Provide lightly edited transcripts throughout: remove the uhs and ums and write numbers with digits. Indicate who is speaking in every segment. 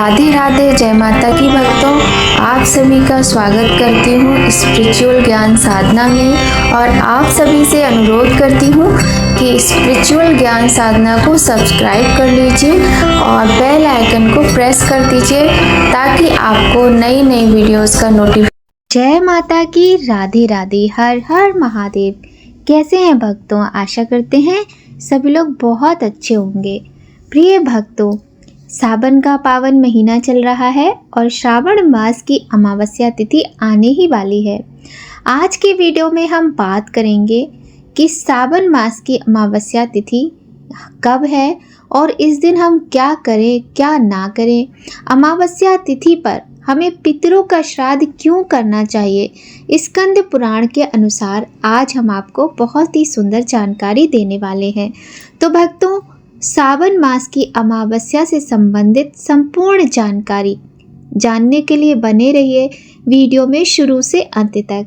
Speaker 1: राधे राधे, जय माता की भक्तों। आप सभी का स्वागत करती हूँ स्पिरिचुअल ज्ञान साधना में और आप सभी से अनुरोध करती हूँ कि स्पिरिचुअल ज्ञान साधना को सब्सक्राइब कर लीजिए और बेल आइकन को प्रेस कर दीजिए ताकि आपको नई नई वीडियोस का नोटिफिकेशन।
Speaker 2: जय माता की, राधे राधे, हर हर महादेव। कैसे हैं भक्तों? आशा करते हैं सभी लोग बहुत अच्छे होंगे। प्रिय भक्तों, सावन का पावन महीना चल रहा है और श्रावण मास की अमावस्या तिथि आने ही वाली है। आज के वीडियो में हम बात करेंगे कि सावन मास की अमावस्या तिथि कब है और इस दिन हम क्या करें क्या ना करें। अमावस्या तिथि पर हमें पितरों का श्राद्ध क्यों करना चाहिए। स्कंद पुराण के अनुसार आज हम आपको बहुत ही सुंदर जानकारी देने वाले हैं। तो भक्तों, सावन मास की अमावस्या से संबंधित संपूर्ण जानकारी जानने के लिए बने रहिए वीडियो में शुरू से अंत तक।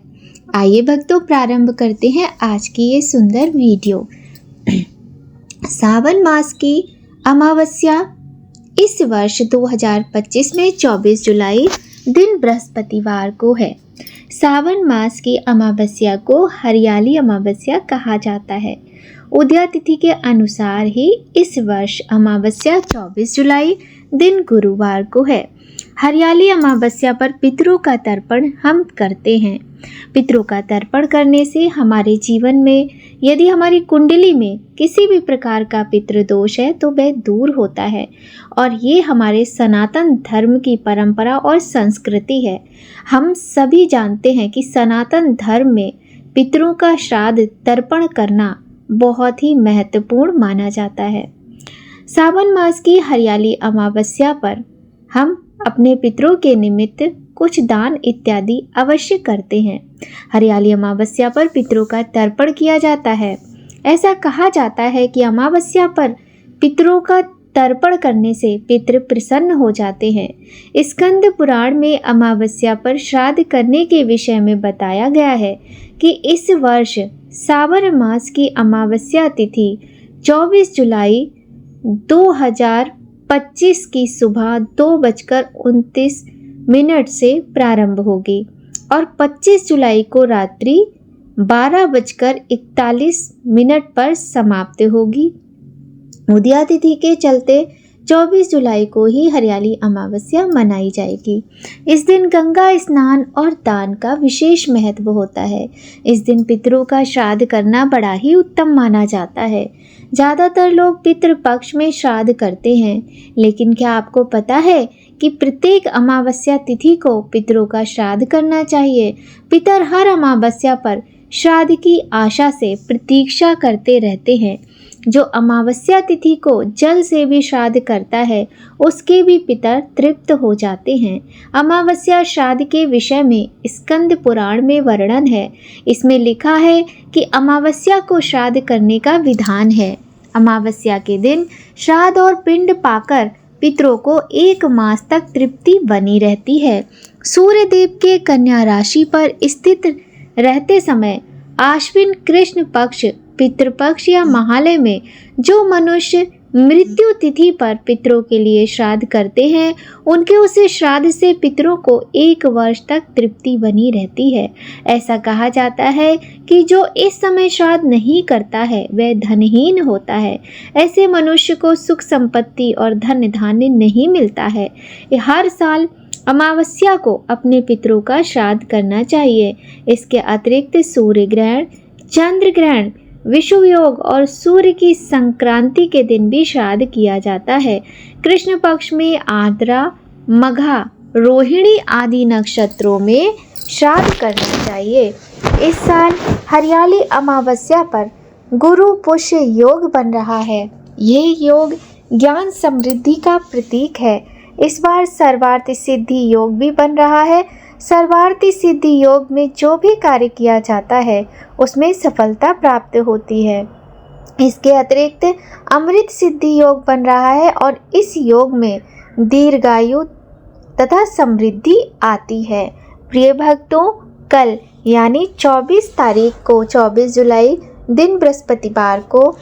Speaker 2: आइए भक्तों, प्रारंभ करते हैं आज की ये सुंदर वीडियो। सावन मास की अमावस्या इस वर्ष 2025 में 24 जुलाई दिन बृहस्पतिवार को है। सावन मास की अमावस्या को हरियाली अमावस्या कहा जाता है। उदय तिथि के अनुसार ही इस वर्ष अमावस्या 24 जुलाई दिन गुरुवार को है। हरियाली अमावस्या पर पितरों का तर्पण हम करते हैं। पितरों का तर्पण करने से हमारे जीवन में यदि हमारी कुंडली में किसी भी प्रकार का पितृ दोष है तो वह दूर होता है और ये हमारे सनातन धर्म की परंपरा और संस्कृति है। हम सभी जानते हैं कि सनातन धर्म में पितरों का श्राद्ध तर्पण करना बहुत ही महत्वपूर्ण माना जाता है। सावन मास की हरियाली अमावस्या पर हम अपने पितरों के निमित्त कुछ दान इत्यादि अवश्य करते हैं। हरियाली अमावस्या पर पितरों का तर्पण किया जाता है। ऐसा कहा जाता है कि अमावस्या पर पितरों का तर्पण करने से पितृ प्रसन्न हो जाते हैं। स्कंद पुराण में अमावस्या पर श्राद्ध करने के विषय में बताया गया है कि इस वर्ष सावन मास की अमावस्या तिथि 24 जुलाई 2025 की सुबह 2:29 से प्रारंभ होगी और 25 जुलाई को रात्रि 12:41 पर समाप्त होगी। उदया तिथि के चलते 24 जुलाई को ही हरियाली अमावस्या मनाई जाएगी। इस दिन गंगा स्नान और दान का विशेष महत्व होता है। इस दिन पितरों का श्राद्ध करना बड़ा ही उत्तम माना जाता है। ज़्यादातर लोग पितृ पक्ष में श्राद्ध करते हैं, लेकिन क्या आपको पता है कि प्रत्येक अमावस्या तिथि को पितरों का श्राद्ध करना चाहिए। पितर हर अमावस्या पर श्राद्ध की आशा से प्रतीक्षा करते रहते हैं। जो अमावस्या तिथि को जल से भी श्राद्ध करता है उसके भी पितर तृप्त हो जाते हैं। अमावस्या श्राद्ध के विषय में स्कंद पुराण में वर्णन है। इसमें लिखा है कि अमावस्या को श्राद्ध करने का विधान है। अमावस्या के दिन श्राद्ध और पिंड पाकर पितरों को 1 मास तक तृप्ति बनी रहती है। सूर्य देव के कन्या राशि पर स्थित रहते समय आश्विन कृष्ण पक्ष पितृपक्ष या महालय में जो मनुष्य मृत्यु तिथि पर पितरों के लिए श्राद्ध करते हैं उनके उसे श्राद्ध से पितरों को 1 वर्ष तक तृप्ति बनी रहती है। ऐसा कहा जाता है कि जो इस समय श्राद्ध नहीं करता है वह धनहीन होता है। ऐसे मनुष्य को सुख संपत्ति और धन धान्य नहीं मिलता है। हर साल अमावस्या को अपने पितरों का श्राद्ध करना चाहिए। इसके अतिरिक्त सूर्य ग्रहण, चंद्र ग्रहण, विषुव योग और सूर्य की संक्रांति के दिन भी श्राद्ध किया जाता है। कृष्ण पक्ष में आर्द्रा, मघा, रोहिणी आदि नक्षत्रों में श्राद्ध करना चाहिए। इस साल हरियाली अमावस्या पर गुरु पुष्य योग बन रहा है। ये योग ज्ञान समृद्धि का प्रतीक है। इस बार सर्वार्थ सिद्धि योग भी बन रहा है। सर्वार्थी सिद्धि योग में जो भी कार्य किया जाता है उसमें सफलता प्राप्त होती है। इसके अतिरिक्त अमृत सिद्धि योग बन रहा है और इस योग में दीर्घायु तथा समृद्धि आती है। प्रिय भक्तों, कल यानी 24 तारीख को 24 जुलाई दिन बृहस्पतिवार को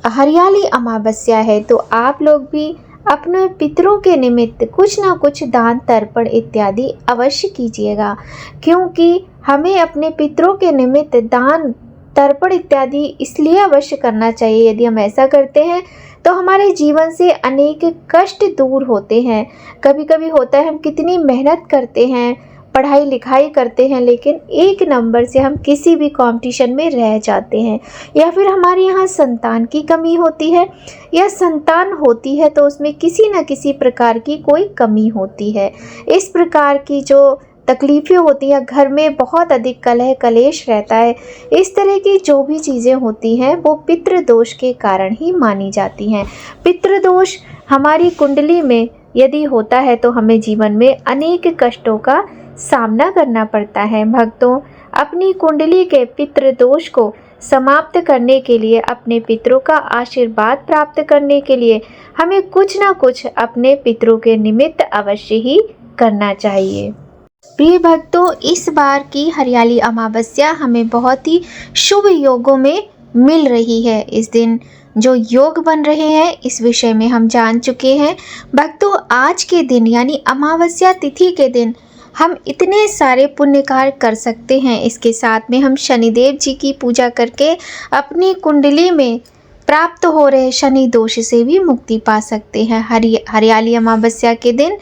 Speaker 2: हरियाली अमावस्या है, तो आप लोग भी अपने पितरों के निमित्त कुछ ना कुछ दान तर्पण इत्यादि अवश्य कीजिएगा, क्योंकि हमें अपने पितरों के निमित्त दान तर्पण इत्यादि इसलिए अवश्य करना चाहिए। यदि हम ऐसा करते हैं तो हमारे जीवन से अनेक कष्ट दूर होते हैं। कभी कभी होता है हम कितनी मेहनत करते हैं, पढ़ाई लिखाई करते हैं, लेकिन एक नंबर से हम किसी भी कंपटीशन में रह जाते हैं, या फिर हमारे यहाँ संतान की कमी होती है, या संतान होती है तो उसमें किसी न किसी प्रकार की कोई कमी होती है। इस प्रकार की जो तकलीफ़ें होती हैं, घर में बहुत अधिक कलह कलेश रहता है, इस तरह की जो भी चीज़ें होती हैं वो पितृदोष के कारण ही मानी जाती हैं। पितृदोष हमारी कुंडली में यदि होता है तो हमें जीवन में अनेक कष्टों का सामना करना पड़ता है। भक्तों, अपनी कुंडली के पितृदोष को समाप्त करने के लिए, अपने पितरों का आशीर्वाद प्राप्त करने के लिए हमें कुछ ना कुछ अपने पितरों के निमित्त अवश्य ही करना चाहिए। प्रिय भक्तों, इस बार की हरियाली अमावस्या हमें बहुत ही शुभ योगों में मिल रही है। इस दिन जो योग बन रहे हैं इस विषय में हम जान चुके हैं। भक्तों, आज के दिन यानी अमावस्या तिथि के दिन हम इतने सारे पुण्य कार्य कर सकते हैं। इसके साथ में हम शनिदेव जी की पूजा करके अपनी कुंडली में प्राप्त हो रहे शनि दोष से भी मुक्ति पा सकते हैं। हरियाली अमावस्या के दिन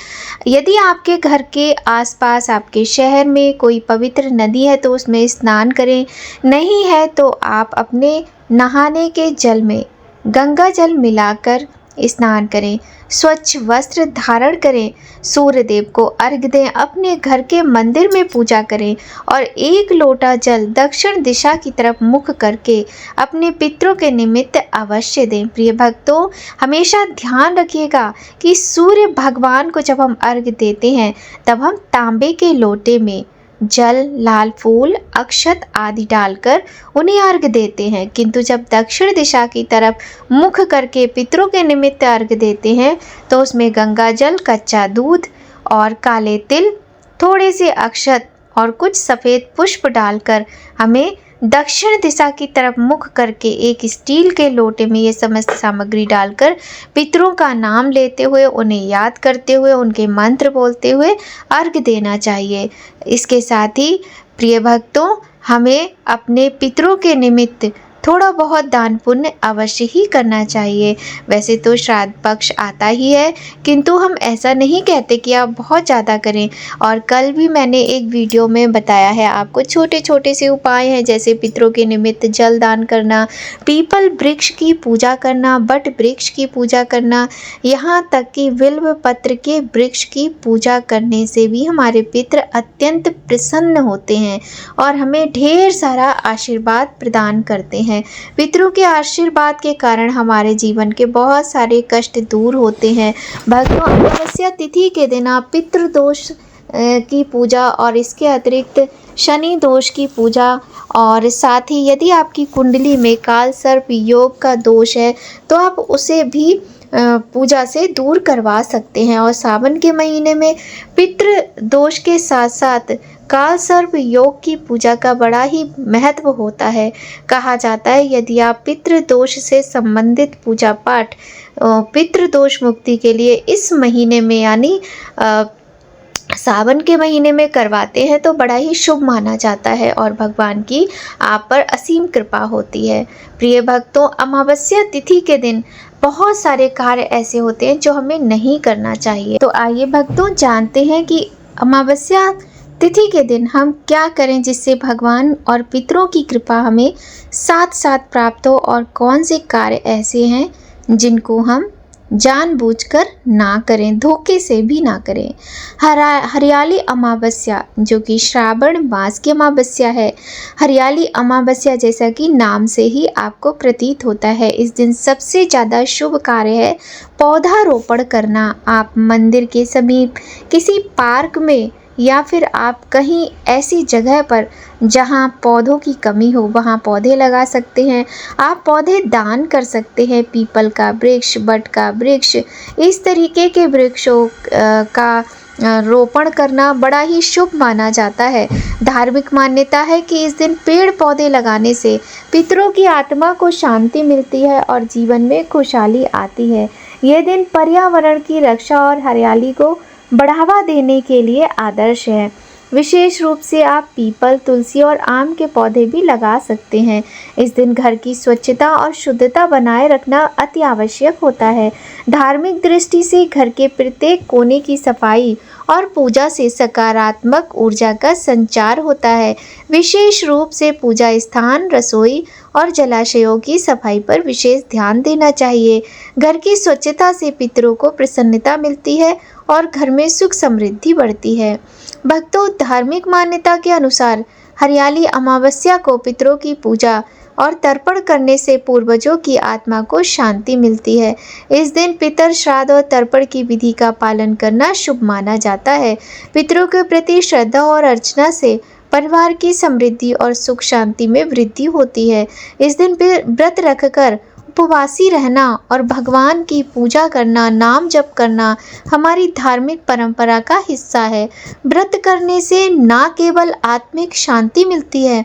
Speaker 2: यदि आपके घर के आसपास, आपके शहर में कोई पवित्र नदी है तो उसमें स्नान करें, नहीं है तो आप अपने नहाने के जल में गंगा जल मिलाकर स्नान करें, स्वच्छ वस्त्र धारण करें, सूर्य देव को अर्घ्य दें, अपने घर के मंदिर में पूजा करें और 1 लोटा जल दक्षिण दिशा की तरफ मुख करके अपने पितरों के निमित्त अवश्य दें। प्रिय भक्तों, हमेशा ध्यान रखिएगा कि सूर्य भगवान को जब हम अर्घ्य देते हैं तब हम तांबे के लोटे में जल, लाल फूल, अक्षत आदि डालकर उन्हें अर्घ्य देते हैं, किंतु जब दक्षिण दिशा की तरफ मुख करके पितरों के निमित्त अर्घ्य देते हैं तो उसमें गंगा जल, कच्चा दूध और काले तिल, थोड़े से अक्षत और कुछ सफ़ेद पुष्प डालकर हमें दक्षिण दिशा की तरफ मुख करके एक स्टील के लोटे में ये समस्त सामग्री डालकर पितरों का नाम लेते हुए, उन्हें याद करते हुए, उनके मंत्र बोलते हुए अर्घ्य देना चाहिए। इसके साथ ही प्रिय भक्तों, हमें अपने पितरों के निमित्त थोड़ा बहुत दान पुण्य अवश्य ही करना चाहिए। वैसे तो श्राद्ध पक्ष आता ही है, किंतु हम ऐसा नहीं कहते कि आप बहुत ज़्यादा करें। और कल भी मैंने एक वीडियो में बताया है आपको, छोटे छोटे से उपाय हैं, जैसे पितरों के निमित्त जल दान करना, पीपल वृक्ष की पूजा करना, बट वृक्ष की पूजा करना, यहाँ तक कि बिल्व पत्र के वृक्ष की पूजा करने से भी हमारे पितर अत्यंत प्रसन्न होते हैं और हमें ढेर सारा आशीर्वाद प्रदान करते हैं। पितरों के आशीर्वाद के कारण हमारे जीवन के बहुत सारे कष्ट दूर होते हैं। भक्तों, अमावस्या तिथि के दिन आप पितृदोष की पूजा और इसके अतिरिक्त शनि दोष की पूजा, और साथ ही यदि आपकी कुंडली में काल सर्प योग का दोष है तो आप उसे भी पूजा से दूर करवा सकते हैं। और सावन के महीने में पितृ दोष के साथ साथ काल सर्प योग की पूजा का बड़ा ही महत्व होता है। कहा जाता है यदि आप पितृ दोष से संबंधित पूजा पाठ पितृ दोष मुक्ति के लिए इस महीने में यानी सावन के महीने में करवाते हैं तो बड़ा ही शुभ माना जाता है और भगवान की आप पर असीम कृपा होती है। प्रिय भक्तों, अमावस्या तिथि के दिन बहुत सारे कार्य ऐसे होते हैं जो हमें नहीं करना चाहिए। तो आइए भक्तों, जानते हैं कि अमावस्या तिथि के दिन हम क्या करें जिससे भगवान और पितरों की कृपा हमें साथ साथ प्राप्त हो, और कौन से कार्य ऐसे हैं जिनको हम जानबूझकर ना करें, धोखे से भी ना करें। हरियाली अमावस्या जो कि श्रावण मास की अमावस्या है, हरियाली अमावस्या जैसा कि नाम से ही आपको प्रतीत होता है, इस दिन सबसे ज़्यादा शुभ कार्य है पौधारोपण करना। आप मंदिर के समीप, किसी पार्क में, या फिर आप कहीं ऐसी जगह पर जहां पौधों की कमी हो वहां पौधे लगा सकते हैं। आप पौधे दान कर सकते हैं, पीपल का वृक्ष, बट का वृक्ष, इस तरीके के वृक्षों का रोपण करना बड़ा ही शुभ माना जाता है। धार्मिक मान्यता है कि इस दिन पेड़ पौधे लगाने से पितरों की आत्मा को शांति मिलती है और जीवन में खुशहाली आती है। यह दिन पर्यावरण की रक्षा और हरियाली को बढ़ावा देने के लिए आदर्श है। विशेष रूप से आप पीपल, तुलसी और आम के पौधे भी लगा सकते हैं। इस दिन घर की स्वच्छता और शुद्धता बनाए रखना अति आवश्यक होता है। धार्मिक दृष्टि से घर के प्रत्येक कोने की सफाई और पूजा से सकारात्मक ऊर्जा का संचार होता है। विशेष रूप से पूजा स्थान, रसोई और जलाशयों की सफाई पर विशेष ध्यान देना चाहिए। घर की स्वच्छता से पितरों को प्रसन्नता मिलती है और घर में सुख समृद्धि बढ़ती है। भक्तों, धार्मिक मान्यता के अनुसार हरियाली अमावस्या को पितरों की पूजा और तर्पण करने से पूर्वजों की आत्मा को शांति मिलती है। इस दिन पितर श्राद्ध और तर्पण की विधि का पालन करना शुभ माना जाता है। पितरों के प्रति श्रद्धा और अर्चना से परिवार की समृद्धि और सुख शांति में वृद्धि होती है। इस दिन व्रत रखकर उपवासी रहना और भगवान की पूजा करना, नाम जप करना हमारी धार्मिक परंपरा का हिस्सा है। व्रत करने से न केवल आत्मिक शांति मिलती है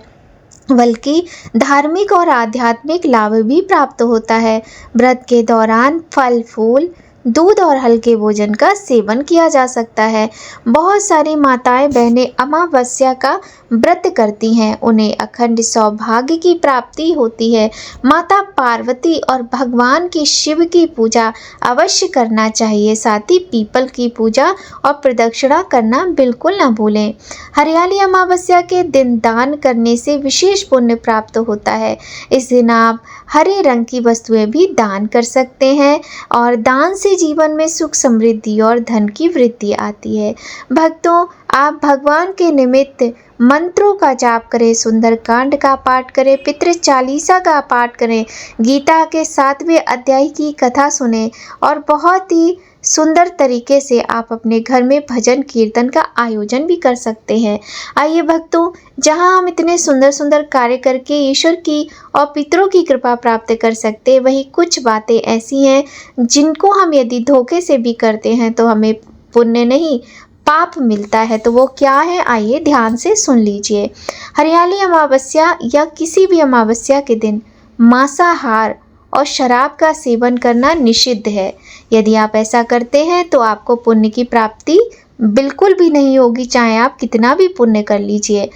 Speaker 2: बल्कि धार्मिक और आध्यात्मिक लाभ भी प्राप्त होता है। व्रत के दौरान फल, फूल, दूध और हल्के भोजन का सेवन किया जा सकता है। बहुत सारी माताएं बहनें अमावस्या का व्रत करती हैं। उन्हें अखंड सौभाग्य की प्राप्ति होती है। माता पार्वती और भगवान की शिव की पूजा अवश्य करना चाहिए। साथ ही पीपल की पूजा और प्रदक्षिणा करना बिल्कुल न भूलें। हरियाली अमावस्या के दिन दान करने से विशेष पुण्य प्राप्त होता है। इस दिन आप हरे रंग की वस्तुएं भी दान कर सकते हैं और दान से जीवन में सुख, समृद्धि और धन की वृद्धि आती है। भक्तों, आप भगवान के निमित्त मंत्रों का जाप करें, सुंदरकांड का पाठ करें, पितृ चालीसा का पाठ करें, गीता के 7वें अध्याय की कथा सुनें और बहुत ही सुंदर तरीके से आप अपने घर में भजन कीर्तन का आयोजन भी कर सकते हैं। आइए भक्तों, जहां हम इतने सुंदर सुंदर कार्य करके ईश्वर की और पितरों की कृपा प्राप्त कर सकते हैं, वहीं कुछ बातें ऐसी हैं जिनको हम यदि धोखे से भी करते हैं तो हमें पुण्य नहीं पाप मिलता है। तो वो क्या है, आइए ध्यान से सुन लीजिए। हरियाली अमावस्या या किसी भी अमावस्या के दिन मांसाहार और शराब का सेवन करना निषिद्ध है। यदि आप ऐसा करते हैं तो आपको पुण्य की प्राप्ति बिल्कुल भी नहीं होगी, चाहे आप कितना भी पुण्य कर लीजिए।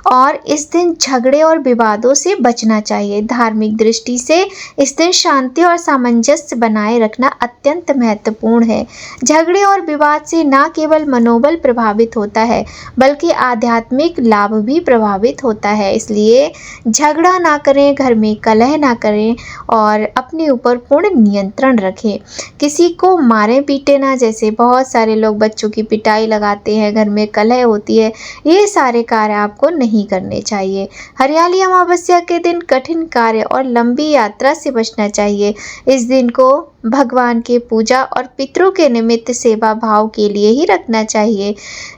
Speaker 2: और इस दिन झगड़े और विवादों से बचना चाहिए। धार्मिक दृष्टि से इस दिन शांति और सामंजस्य बनाए रखना अत्यंत महत्वपूर्ण है। झगड़े और विवाद से न केवल मनोबल प्रभावित होता है बल्कि आध्यात्मिक लाभ भी प्रभावित होता है। इसलिए झगड़ा ना करें, घर में कलह ना करें और अपने ऊपर पूर्ण नियंत्रण रखें। किसी को मारें पीटे ना, जैसे बहुत सारे लोग बच्चों की पिटाई लगाते हैं, घर में कलह होती है, ये सारे कार्य आपको नहीं करने चाहिए। हरियाली अमावस्या के दिन कठिन कार्य और लंबी यात्रा से बचना चाहिए। इस दिन को भगवान के पूजा और पितरों के निमित्त सेवा भाव के लिए ही रखना चाहिए।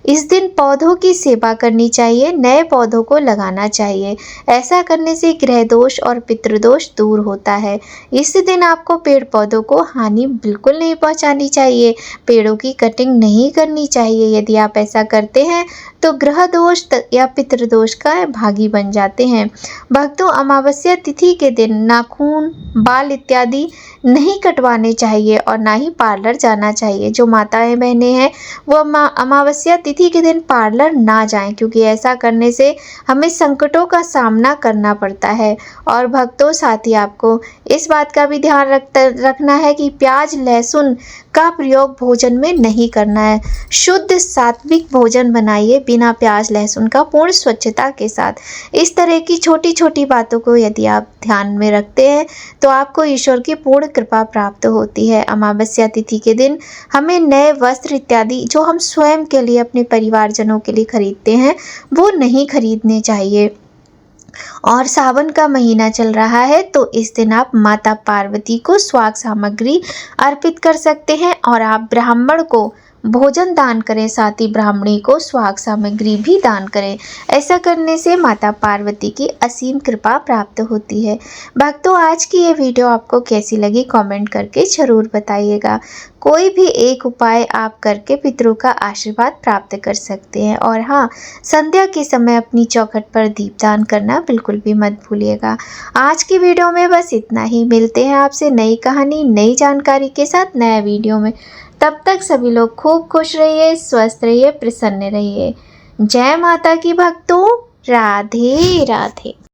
Speaker 2: इस दिन पौधों की सेवा करनी चाहिए, नए पौधों को लगाना चाहिए। ऐसा करने से ग्रह दोष और पितृदोष दूर होता है। इस दिन आपको पेड़ पौधों को हानि बिल्कुल नहीं पहुंचानी चाहिए, पेड़ों की कटिंग नहीं करनी चाहिए। यदि आप ऐसा करते हैं तो ग्रह दोष या पितृदोष का भागी बन जाते हैं। भक्तों, अमावस्या तिथि के दिन नाखून, बाल इत्यादि नहीं कटवाने चाहिए और ना ही पार्लर जाना चाहिए। जो माताएं बहनें हैं वो अमावस्या तिथि के दिन पार्लर ना जाएं, क्योंकि ऐसा करने से हमें संकटों का सामना करना पड़ता है। और भक्तों, साथ ही आपको इस बात का भी ध्यान रखना है कि प्याज, लहसुन का प्रयोग भोजन में नहीं करना है। शुद्ध सात्विक भोजन बनाइए बिना प्याज लहसुन का, पूर्ण स्वच्छता के साथ। इस तरह की छोटी छोटी बातों को यदि आप ध्यान में रखते हैं तो आपको ईश्वर की पूर्ण कृपा प्राप्त होती है। अमावस्या तिथि के दिन हमें नए वस्त्र इत्यादि जो हम स्वयं के लिए, अपने परिवारजनों के लिए खरीदते हैं, वो नहीं खरीदने चाहिए। और सावन का महीना चल रहा है तो इस दिन आप माता पार्वती को स्वाग सामग्री अर्पित कर सकते हैं और आप ब्राह्मण को भोजन दान करें, साथ ही ब्राह्मणी को सुहाग सामग्री भी दान करें। ऐसा करने से माता पार्वती की असीम कृपा प्राप्त होती है। भक्तों, आज की ये वीडियो आपको कैसी लगी कमेंट करके ज़रूर बताइएगा। कोई भी एक उपाय आप करके पितरों का आशीर्वाद प्राप्त कर सकते हैं। और हाँ, संध्या के समय अपनी चौखट पर दीपदान करना बिल्कुल भी मत भूलिएगा। आज की वीडियो में बस इतना ही। मिलते हैं आपसे नई कहानी, नई जानकारी के साथ नया वीडियो में। तब तक सभी लोग खूब खुश रहिए, स्वस्थ रहिए, प्रसन्न रहिए। जय माता की भक्तों। राधे राधे।